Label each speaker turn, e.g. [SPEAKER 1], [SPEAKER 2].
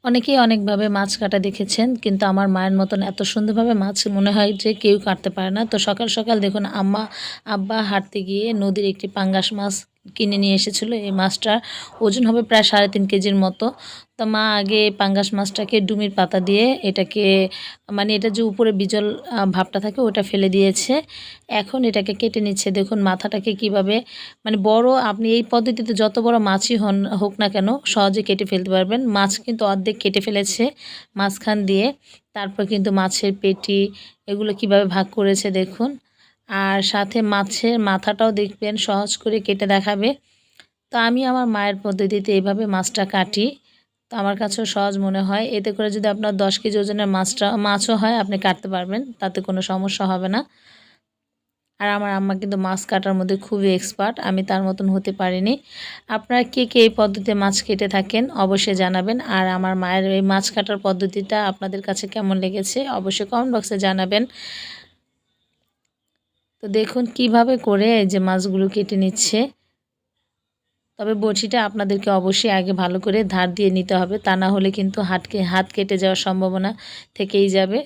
[SPEAKER 1] অনেকেই অনেকভাবে মাছ কাটা দেখেছেন, কিন্তু আমার মায়ের মতন এত সুন্দরভাবে মাছ মনে হয় যে কেউ কাটতে পারে না। তো সকাল সকাল দেখুন আব্বা হাঁটতে গিয়ে নদীর একটি পাঙ্গাস মাছ কিনে নিয়ে এসেছিল। এই মাছটার ওজন হবে প্রায় 3.5 কেজির মতো। তো মা আগে এই পাঙ্গাস মাছটাকে ডুমির পাতা দিয়ে এটাকে মানে এটা যে উপরে বিজল ভাবটা থাকে ওটা ফেলে দিয়েছে। এখন এটাকে কেটে নিচ্ছে। দেখুন মাথাটাকে কিভাবে মানে বড়, আপনি এই পদ্ধতিতে যত বড় মাছই হোক না কেন সহজে কেটে ফেলতে পারবেন। মাছ কিন্তু অর্ধেক কেটে ফেলেছে মাঝখান দিয়ে। তারপর কিন্তু মাছের পেটি এগুলো কিভাবে ভাগ করেছে দেখুন। আর সাথে মাছের মাথাটাও দেখবেন সহজ করে কেটে দেখাবে। তো আমি আমার মায়ের পদ্ধতিতে এইভাবে মাছটা কাটি। তো আমার কাছেও সহজ মনে হয়। এতে করে যদি আপনার 10 কেজি ওজনের মাছও হয় আপনি কাটতে পারবেন, তাতে কোনো সমস্যা হবে না। আর আমার আম্মা কিন্তু মাছ কাটার মধ্যে খুবই এক্সপার্ট, আমি তার মতন হতে পারিনি। আপনারা কে কে এই পদ্ধতিতে মাছ কেটে থাকেন অবশ্যই জানাবেন। আর আমার মায়ের এই মাছ কাটার পদ্ধতিটা আপনাদের কাছে কেমন লেগেছে অবশ্যই কমেন্ট বক্সে জানাবেন। তো দেখুন কিভাবে করে এই যে মাছগুলো কেটে নিচ্ছে। তবে বড়শিটা আপনাদেরকে অবশ্যই আগে ভালো করে ধার দিয়ে নিতে হবে, তা না হলে কিন্তু হাত কেটে যাওয়ার সম্ভাবনা থেকেই যাবে।